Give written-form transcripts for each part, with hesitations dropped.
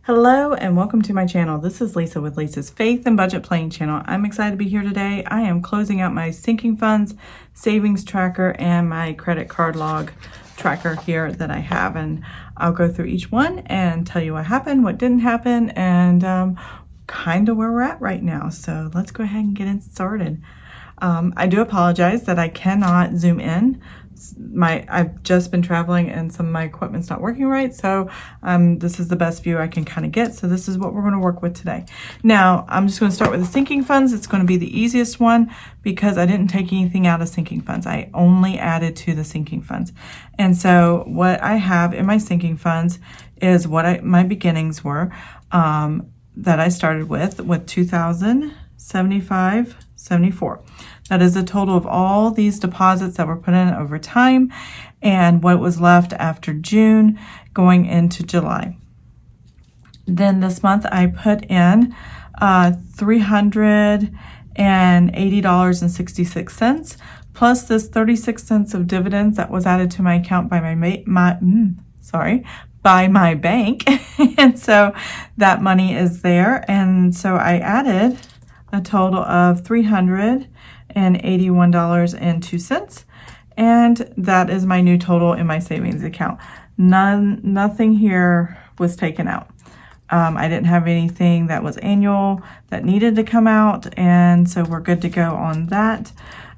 Hello and welcome to my channel. This is Lisa with Lisa's Faith and Budget Planning channel. I'm excited to be here today. I am closing out my sinking funds, savings tracker, and my credit card log tracker here that I have. And I'll go through each one and tell you what happened, what didn't happen, and kind of where we're at right now. So let's go ahead and get it started. I do apologize that I cannot zoom in. I've just been traveling and some of my equipment's not working right, so this is the best view I can kind of get. So this is what we're going to work with today. Now I'm just going to start with the sinking funds. It's going to be the easiest one because I didn't take anything out of sinking funds. I only added to the sinking funds. And so what I have in my sinking funds is what my beginnings were that I started with $2,075.74. That is the total of all these deposits that were put in over time and what was left after June going into July. Then this month I put in $380.66 plus this 36 cents of dividends that was added to my account by by my bank. And so that money is there. And so I added a total of $381.02, and that is my new total in my savings account. Nothing here was taken out. I didn't have anything that was annual that needed to come out, and so we're good to go on that.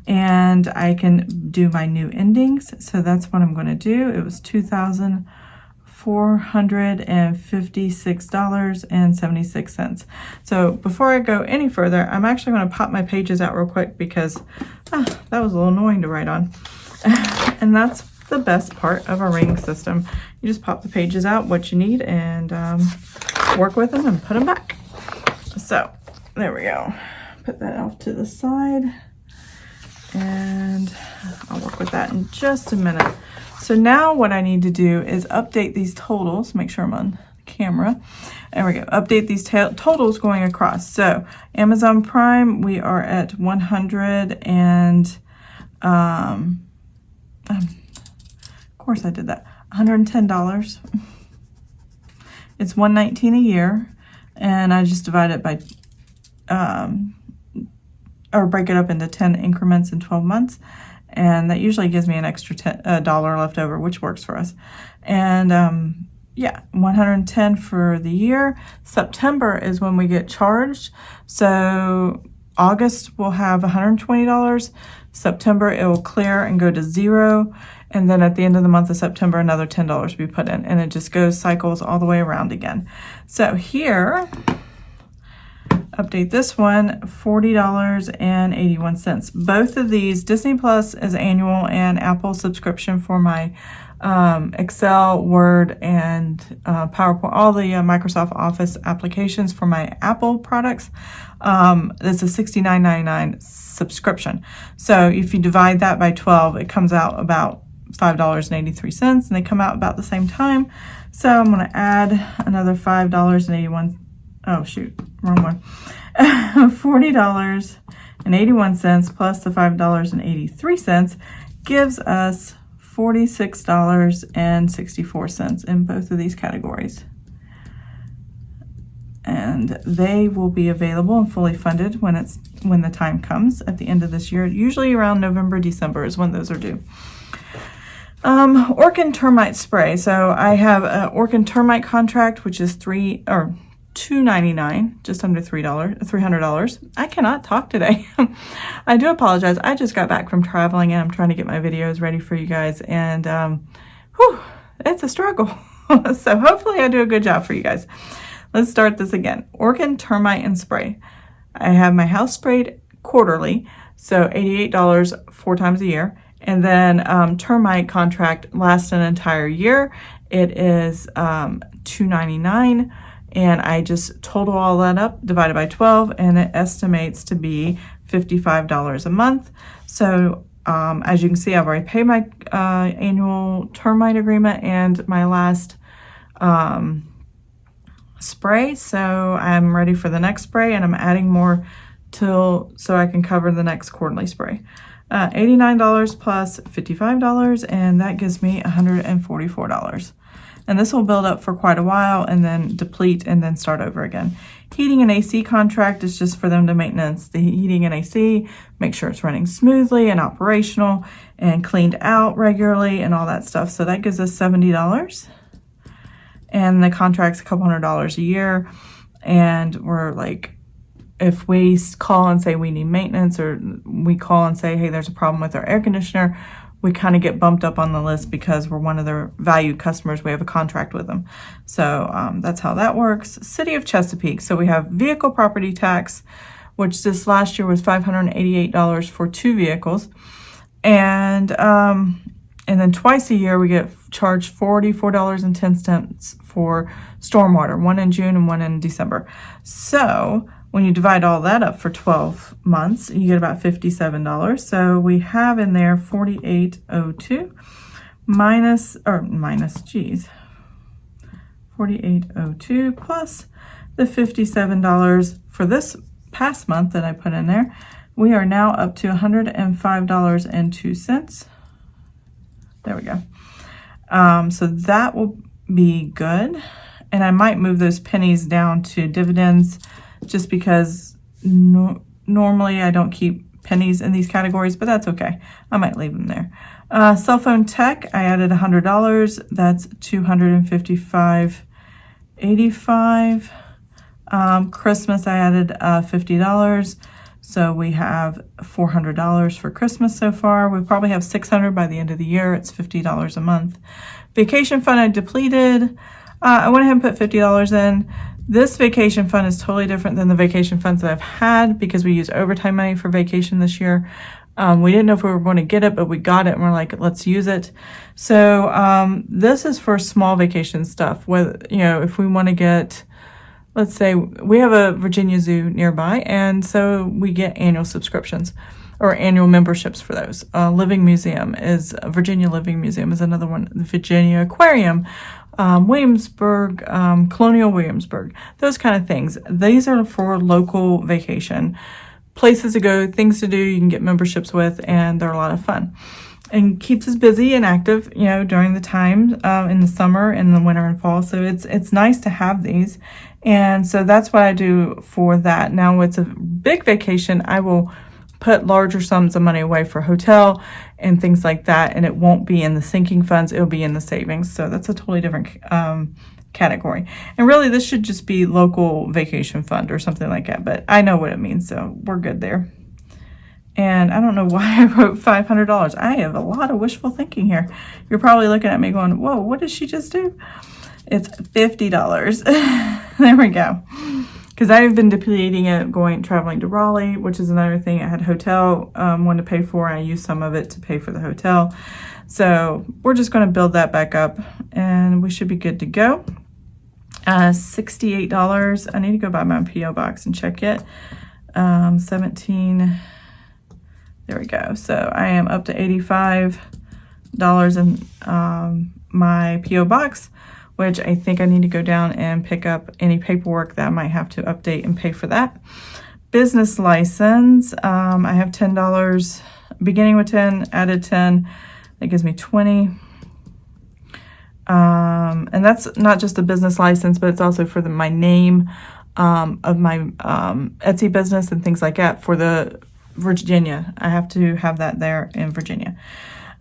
And I can do my new endings, so that's what I'm going to do. It was $2,456.76. So before I go any further, I'm actually going to pop my pages out real quick because that was a little annoying to write on. And that's the best part of a ring system. You just pop the pages out, what you need, and work with them and put them back. So there we go. Put that off to the side, and I'll work with that in just a minute. So now what I need to do is update these totals. Make sure I'm on camera. There we go. Update these totals going across. So Amazon Prime, we are at 100 and, of course I did that, $110. It's $119 a year. And I just divide it by, or break it up into 10 increments in 12 months. And that usually gives me an extra $1 left over, which works for us. And yeah, 110 for the year. September is when we get charged. So August will have $120. September it will clear and go to zero. And then at the end of the month of September, another $10 will be put in. And it just cycles all the way around again. So here, update this one, $40.81. Both of these, Disney Plus is annual and Apple subscription for my Excel, Word, and PowerPoint, all the Microsoft Office applications for my Apple products. It's a $69.99 subscription. So if you divide that by 12, it comes out about $5.83, and they come out about the same time. So I'm going to add another $5.81. Oh, shoot, wrong one. $40.81 plus the $5.83 gives us $46.64 in both of these categories. And they will be available and fully funded when the time comes at the end of this year. Usually around November, December is when those are due. Orkin termite spray. So I have an Orkin termite contract, which is $2.99, just under $300. I cannot talk today. I do apologize. I just got back from traveling and I'm trying to get my videos ready for you guys, and it's a struggle. So hopefully I do a good job for you guys. Let's start this again. Orkin termite and spray. I have my house sprayed quarterly, so $88 4 times a year. And then termite contract lasts an entire year. It is $2.99. And I just total all that up, divided by 12, and it estimates to be $55 a month. So as you can see, I've already paid my annual termite agreement and my last spray. So I'm ready for the next spray, and I'm adding more so I can cover the next quarterly spray. $89 plus $55, and that gives me $144. And this will build up for quite a while and then deplete and then start over again. Heating and AC contract is just for them to maintenance the heating and AC, make sure it's running smoothly and operational and cleaned out regularly and all that stuff. So that gives us $70. And the contract's a couple $100 a year. And we're like, if we call and say we need maintenance, or we call and say, hey, there's a problem with our air conditioner, we kind of get bumped up on the list because we're one of their valued customers. We have a contract with them. So that's how that works. City of Chesapeake. So we have vehicle property tax, which this last year was $588 for 2 vehicles. And then twice a year we get charged $44.10 for stormwater, one in June and one in December. So when you divide all that up for 12 months, you get about $57. So we have in there $48.02 $48.02 plus the $57 for this past month that I put in there. We are now up to $105.02. There we go. So that will be good. And I might move those pennies down to dividends just because normally I don't keep pennies in these categories, but that's okay. I might leave them there. Cell phone tech, I added $100. That's $255.85. Christmas, I added $50. So we have $400 for Christmas so far. We probably have $600 by the end of the year. It's $50 a month. Vacation fund I depleted. I went ahead and put $50 in. This vacation fund is totally different than the vacation funds that I've had because we used overtime money for vacation this year. We didn't know if we were going to get it, but we got it and we're like, let's use it. So this is for small vacation stuff. Whether, if we want to get, let's say we have a Virginia Zoo nearby, and so we get annual subscriptions or annual memberships for those. Virginia Living Museum is another one. The Virginia Aquarium, Williamsburg, Colonial Williamsburg, those kind of things. These are for local vacation places to go, things to do, you can get memberships with, and they're a lot of fun. And keeps us busy and active, during the time in the summer, in the winter and fall. So it's nice to have these. And so that's what I do for that. Now, it's a big vacation, I will put larger sums of money away for hotel and things like that, and it won't be in the sinking funds, it'll be in the savings. So that's a totally different category. And really, this should just be local vacation fund or something like that, but I know what it means, so we're good there. And I don't know why I wrote $500. I have a lot of wishful thinking here. You're probably looking at me going, whoa, what did she just do? It's $50. There we go. Because I've been depleting it traveling to Raleigh, which is another thing. I had hotel one to pay for, and I used some of it to pay for the hotel. So we're just going to build that back up, and we should be good to go. $68. I need to go by my P.O. box and check it. 17. There we go. So I am up to $85 in my P.O. box, which I think I need to go down and pick up any paperwork that I might have to update and pay for that. Business license, I have $10, beginning with 10, added 10, that gives me 20. And that's not just a business license, but it's also for my name of my Etsy business and things like that for the Virginia. I have to have that there in Virginia.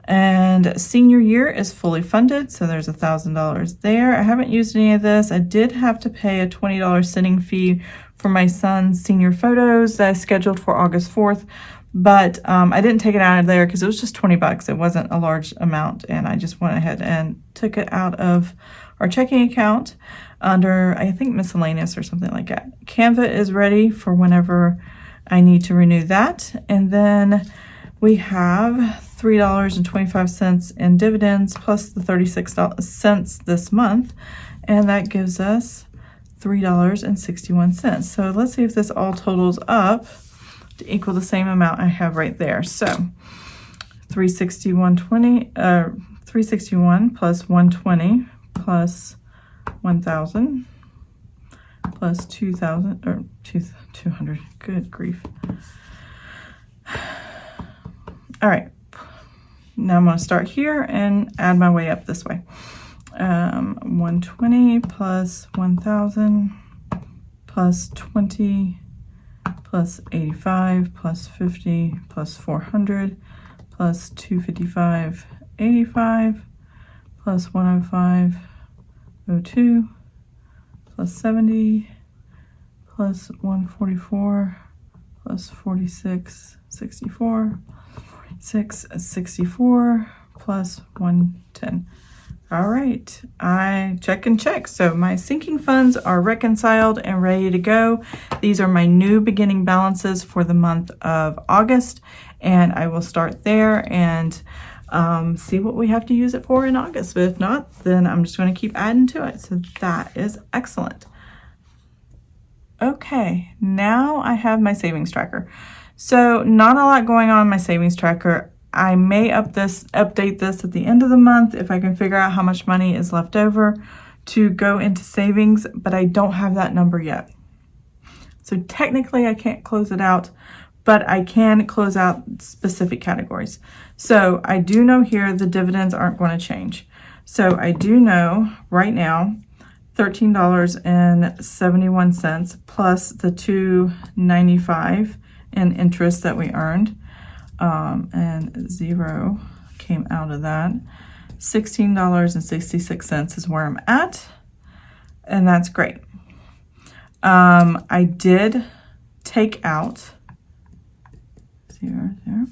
And senior year is fully funded, so there's $1,000 there. I haven't used any of this. I did have to pay a $20 sending fee for my son's senior photos that I scheduled for August 4th, but I didn't take it out of there because it was just $20. It wasn't a large amount, and I just went ahead and took it out of our checking account under, I think, miscellaneous or something like that. Canva is ready for whenever I need to renew that. And then we have $3.25 in dividends plus the 36 cents this month, and that gives us $3.61. So let's see if this all totals up to equal the same amount I have right there. So 361 plus 120 plus 1,000 plus 2,000 or 200. Good grief. All right, now I'm going to start here and add my way up this way. 120 plus 1,000 plus 20 plus 85 plus 50 plus 400 plus 255, 85 plus 105, 02 plus 70 plus 144 plus 46, 64, 46, 64 plus 110. All right, I check and check. So my sinking funds are reconciled and ready to go. These are my new beginning balances for the month of August, and I will start there and see what we have to use it for in August. But if not, then I'm just going to keep adding to it. So that is excellent. Okay, now I have my savings tracker. So not a lot going on in my savings tracker. I may update this at the end of the month if I can figure out how much money is left over to go into savings, but I don't have that number yet. So technically I can't close it out, but I can close out specific categories. So I do know here the dividends aren't going to change. So I do know right now $13.71 plus the $2.95 in interest that we earned. And 0 came out of that. $16.66 is where I'm at, and that's great. I did take out VA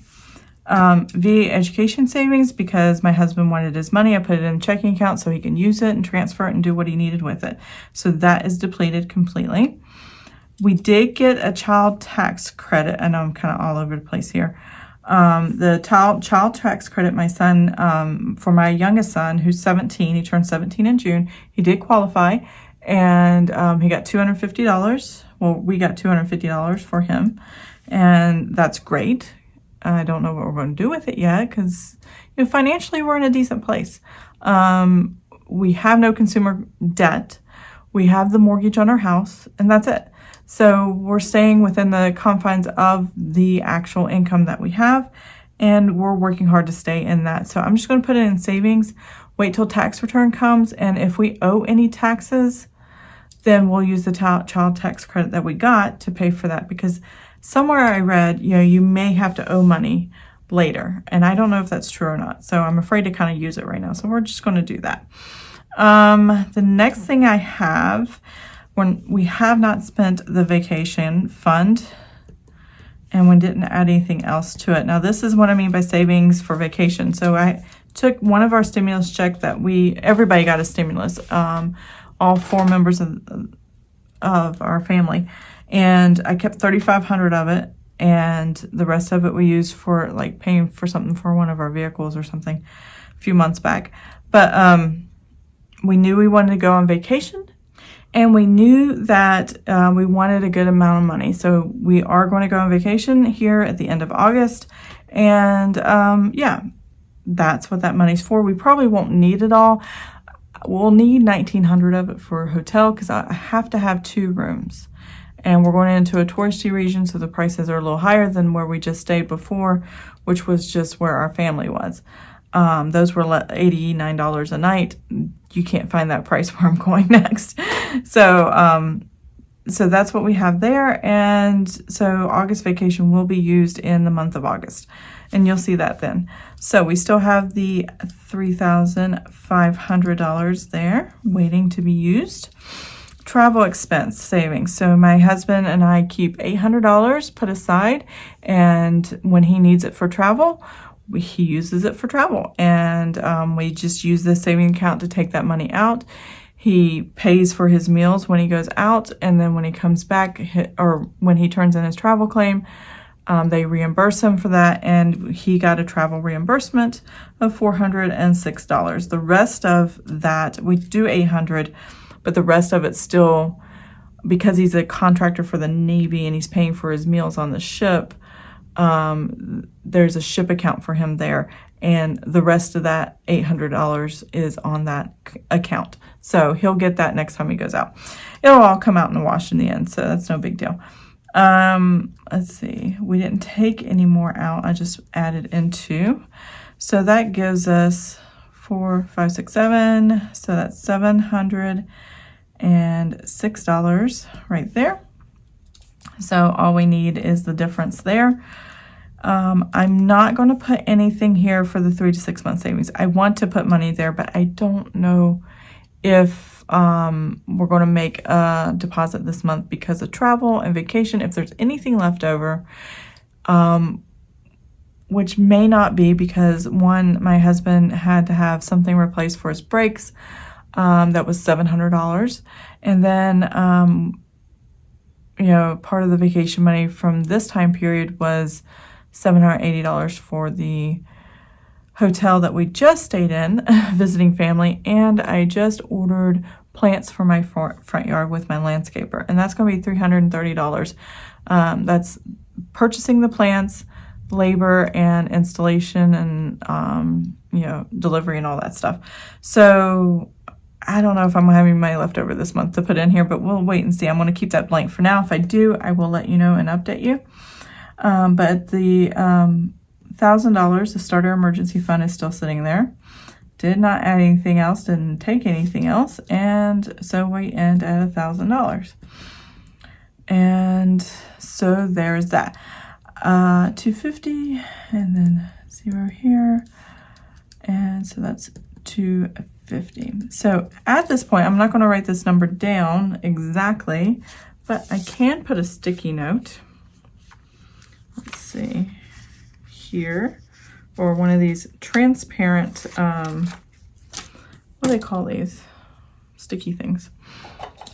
education savings because my husband wanted his money. I put it in a checking account so he can use it and transfer it and do what he needed with it. So that is depleted completely. We did get a child tax credit. I know I'm kind of all over the place here. The child tax credit, my son, for my youngest son, who's 17, he turned 17 in June, he did qualify, and he got $250. Well, we got $250 for him, and that's great. I don't know what we're going to do with it yet because financially we're in a decent place. We have no consumer debt. We have the mortgage on our house, and that's it. So we're staying within the confines of the actual income that we have, and we're working hard to stay in that. So I'm just going to put it in savings, wait till tax return comes, and if we owe any taxes, then we'll use the child tax credit that we got to pay for that, because somewhere I read, you may have to owe money later, and I don't know if that's true or not. So I'm afraid to kind of use it right now. So we're just going to do that. The next thing I have, when we have not spent the vacation fund and we didn't add anything else to it. Now this is what I mean by savings for vacation. So I took one of our stimulus check that everybody got a stimulus, all 4 members of our family, and I kept $3,500 of it, and the rest of it we used for like paying for something for one of our vehicles or something a few months back. But we knew we wanted to go on vacation. And we knew that we wanted a good amount of money. So we are going to go on vacation here at the end of August. And yeah, that's what that money's for. We probably won't need it all. We'll need $1,900 of it for a hotel because I have to have 2 rooms. And we're going into a touristy region, so the prices are a little higher than where we just stayed before, which was just where our family was. Those were $89 a night. You can't find that price where I'm going next. So that's what we have there. And so August vacation will be used in the month of August, and you'll see that then. So we still have the $3,500 there waiting to be used. Travel expense savings. So my husband and I keep $800 put aside, and when he needs it for travel, he uses it for travel, and we just use this saving account to take that money out. He pays for his meals when he goes out, and then when he comes back, or when he turns in his travel claim, they reimburse him for that, and he got a travel reimbursement of $406. The rest of that, we do $800, but the rest of it still, because he's a contractor for the Navy and he's paying for his meals on the ship, there's a ship account for him there, and the rest of that $800 is on that account. So he'll get that next time he goes out. It'll all come out in the wash in the end, so that's no big deal. Let's see, we didn't take any more out. I just added into, so that gives us 4, 5, 6, 7. So that's $706 right there. So all we need is the difference there. I'm not going to put anything here for the 3 to 6 month savings. I want to put money there, but I don't know if we're going to make a deposit this month because of travel and vacation. If there's anything left over, which may not be, because one, my husband had to have something replaced for his brakes. That was $700. And then, you know, part of the vacation money from this time period was $780 for the hotel that we just stayed in, visiting family. And I just ordered plants for my front yard with my landscaper. And that's going to be $330. That's purchasing the plants, labor and installation and, you know, delivery and all that stuff. So I don't know if I'm having money left over this month to put in here, but we'll wait and see. I'm going to keep that blank for now. If I do, I will let you know and update you. But the $1,000, the starter emergency fund, is still sitting there. Did not add anything else, didn't take anything else, and so we end at $1,000. And so there's that. 250 and then 0 here, and so that's 250. So at this point, I'm not going to write this number down exactly, but I can put a sticky note. Let's see here, or one of these transparent, what do they call these? Sticky things,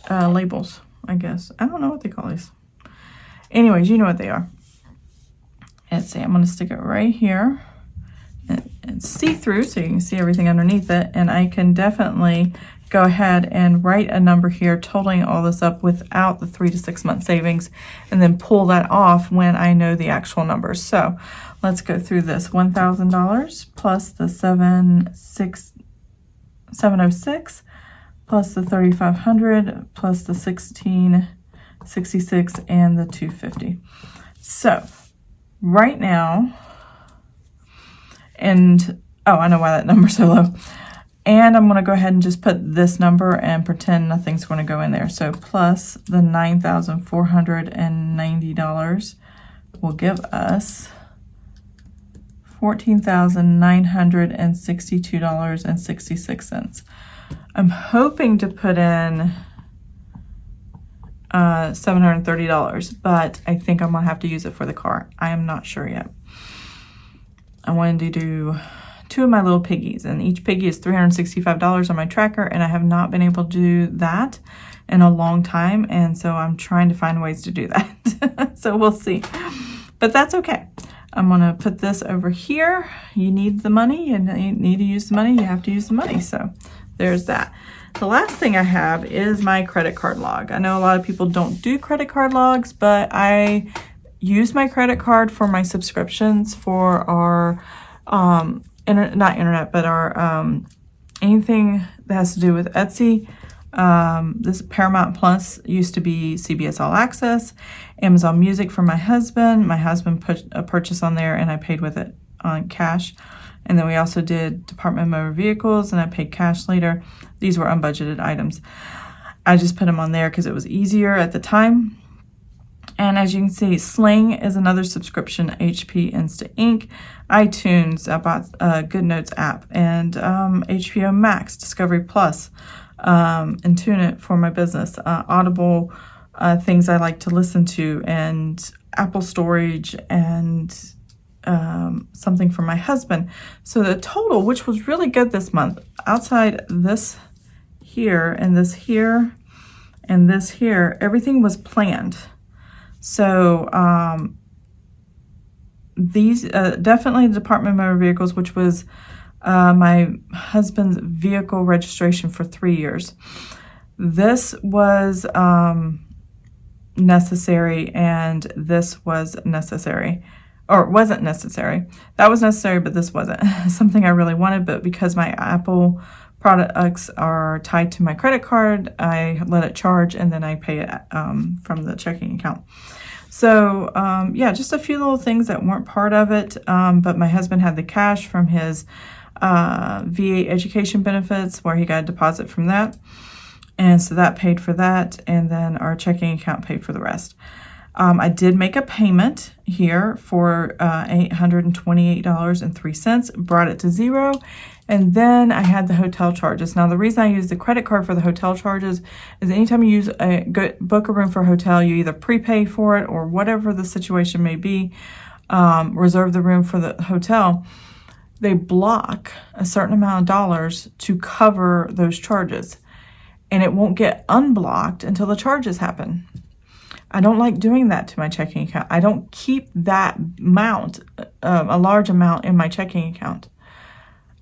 labels, I guess. I don't know what they call these. Anyways, you know what they are. Let's see, I'm going to stick it right here and see through so you can see everything underneath it. And I can definitely go ahead and write a number here totaling all this up without the 3 to 6 month savings, and then pull that off when I know the actual numbers. So let's go through this. $1,000 plus the 706 plus the 3,500 plus the 1,666 and the 250. So right now, and oh, I know why that number's so low. And I'm going to go ahead and just put this number and pretend nothing's going to go in there. So plus the $9,490 will give us $14,962.66. I'm hoping to put in $730, but I think I'm going to have to use it for the car. I am not sure yet. I wanted to do 2 of my little piggies, and each piggy is $365 on my tracker, and I have not been able to do that in a long time, and so I'm trying to find ways to do that. So we'll see, but that's okay. I'm gonna put this over here. You need the money, and you need to use the money, you have to use the money. So there's that. The last thing I have is my credit card log. I know a lot of people don't do credit card logs, but I use my credit card for my subscriptions for our not internet, but our anything that has to do with Etsy. This Paramount Plus used to be CBS All Access, Amazon Music for my husband. My husband put a purchase on there and I paid with it on cash. And then we also did Department of Motor Vehicles and I paid cash later. These were unbudgeted items. I just put them on there because it was easier at the time. And as you can see, Sling is another subscription, HP Insta Ink, iTunes, I bought a Good Notes app, and HBO Max, Discovery Plus, and TuneIt for my business, Audible, things I like to listen to, and Apple Storage, and something for my husband. So the total, which was really good this month, outside this here, and this here, and this here, everything was planned. So these definitely the Department of Motor Vehicles, which was my husband's vehicle registration for 3 years. This was necessary, and this was necessary, or wasn't necessary. That was necessary, but this wasn't something I really wanted. But because my Apple products are tied to my credit card, I let it charge and then I pay it from the checking account. So yeah, just a few little things that weren't part of it, but my husband had the cash from his VA education benefits where he got a deposit from that. And so that paid for that. And then our checking account paid for the rest. I did make a payment here for $828.03, brought it to zero. And then I had the hotel charges. Now, the reason I use the credit card for the hotel charges is anytime you book a room for a hotel, you either prepay for it or whatever the situation may be, reserve the room for the hotel. They block a certain amount of dollars to cover those charges. And it won't get unblocked until the charges happen. I don't like doing that to my checking account. I don't keep that amount, a large amount in my checking account.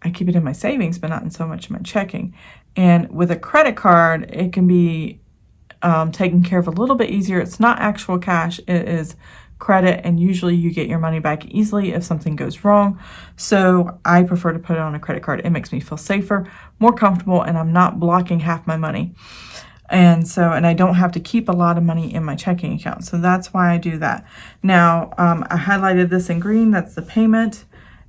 I keep it in my savings, but not in so much in my checking. And with a credit card, it can be taken care of a little bit easier. It's not actual cash, it is credit, and usually you get your money back easily if something goes wrong. So I prefer to put it on a credit card. It makes me feel safer, more comfortable, and I'm not blocking half my money. And I don't have to keep a lot of money in my checking account. So that's why I do that. Now, I highlighted this in green. That's the payment.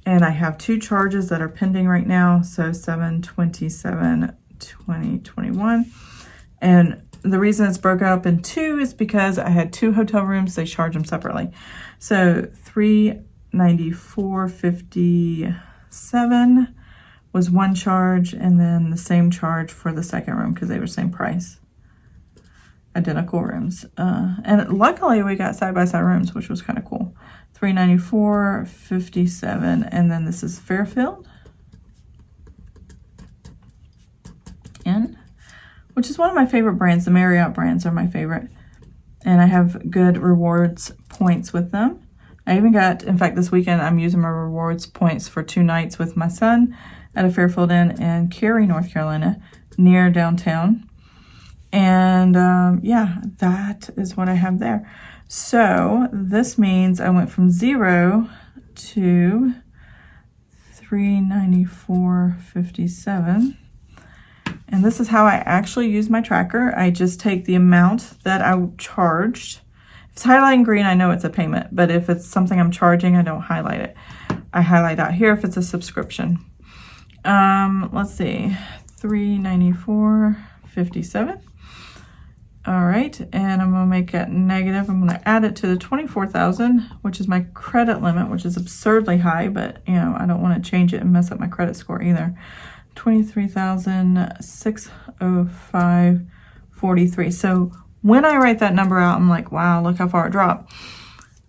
And I have two charges that are pending right now. So 7/27/2021. And the reason it's broken up in two is because I had two hotel rooms. They charge them separately. So $394.57 was one charge, and then the same charge for the second room because they were same price. Identical rooms. And luckily we got side-by-side rooms, which was kind of cool. $394.57, and then this is Fairfield Inn, which is one of my favorite brands. The Marriott brands are my favorite, and I have good rewards points with them. I even got, in fact, this weekend I'm using my rewards points for 2 nights with my son at a Fairfield Inn in Cary, North Carolina, near downtown. And yeah, that is what I have there. So this means I went from 0 to $394.57. And this is how I actually use my tracker. I just take the amount that I charged. If it's highlighting green, I know it's a payment. But if it's something I'm charging, I don't highlight it. I highlight out here if it's a subscription. Let's see, $394.57. All right, and I'm gonna make it negative. I'm gonna add it to the 24,000, which is my credit limit, which is absurdly high, but you know, I don't wanna change it and mess up my credit score either. 23,605.43. So when I write that number out, I'm like, wow, look how far it dropped.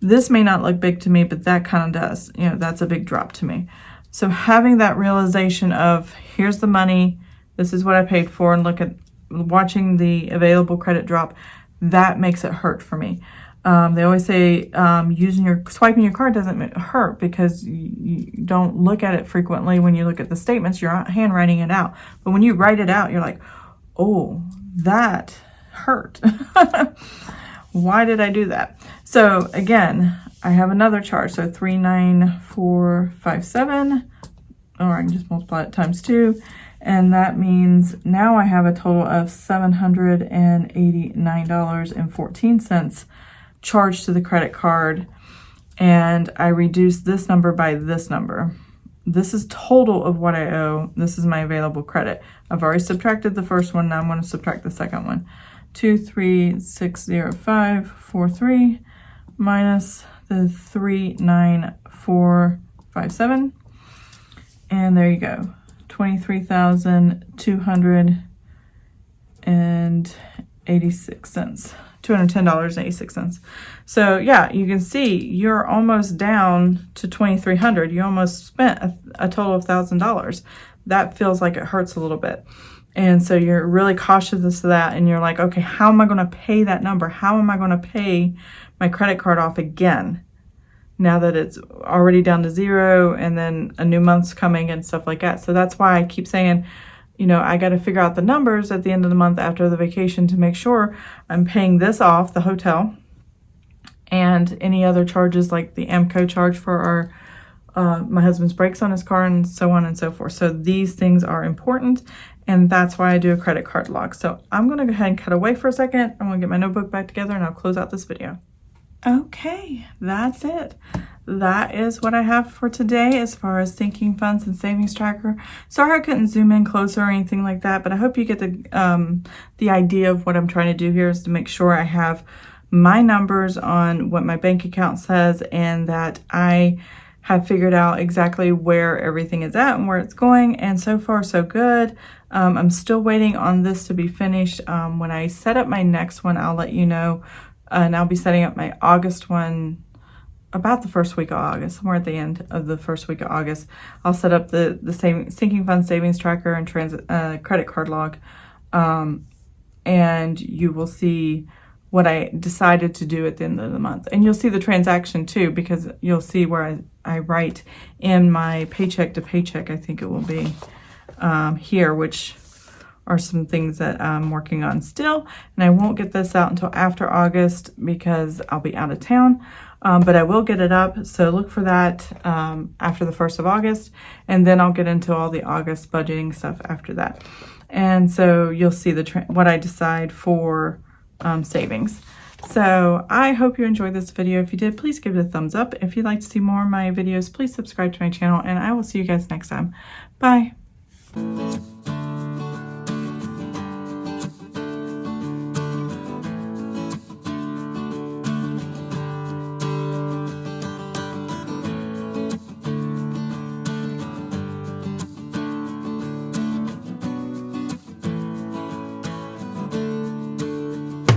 This may not look big to me, but that kind of does. You know, that's a big drop to me. So having that realization of here's the money, this is what I paid for, and look at watching the available credit drop, that makes it hurt for me. They always say swiping your card doesn't hurt because you don't look at it frequently. When you look at the statements, you're handwriting it out. But when you write it out, you're like, oh, that hurt. Why did I do that? So again, I have another charge. So 394.57, or I can just multiply it times 2. And that means now I have a total of $789.14 charged to the credit card. And I reduced this number by this number. This is total of what I owe. This is my available credit. I've already subtracted the first one. Now I'm going to subtract the second one. 2360543 minus the 394.57. And there you go. $23,286. $210.86. So yeah, you can see you're almost down to $2,300. You almost spent a total of $1,000. That feels like it hurts a little bit. And so you're really cautious of that, and you're like, okay, how am I going to pay that number? How am I going to pay my credit card off again now that it's already down to 0 and then a new month's coming and stuff like that? So that's why I keep saying, you know, I got to figure out the numbers at the end of the month after the vacation to make sure I'm paying this off, the hotel, and any other charges like the AMCO charge for my husband's brakes on his car and so on and so forth. So these things are important, and that's why I do a credit card log. So I'm going to go ahead and cut away for a second. I'm going to get my notebook back together and I'll close out this video. Okay, that's it. that is what I have for today as far as sinking funds and savings tracker. Sorry I couldn't zoom in closer or anything like that, but I hope you get the idea of what I'm trying to do here is to make sure I have my numbers on what my bank account says and that I have figured out exactly where everything is at and where it's going, and so far so good. I'm still waiting on this to be finished. When I set up my next one, I'll let you know, and I'll be setting up my August one about the first week of August, somewhere at the end of the first week of August. I'll set up the same sinking fund savings tracker and credit card log, and you will see what I decided to do at the end of the month. And you'll see the transaction too, because you'll see where I write in my paycheck to paycheck, I think it will be here, which are some things that I'm working on still. And I won't get this out until after August because I'll be out of town, but I will get it up. So look for that after the 1st of August. And then I'll get into all the August budgeting stuff after that. And so you'll see what I decide for savings. So I hope you enjoyed this video. If you did, please give it a thumbs up. If you'd like to see more of my videos, please subscribe to my channel, and I will see you guys next time. Bye.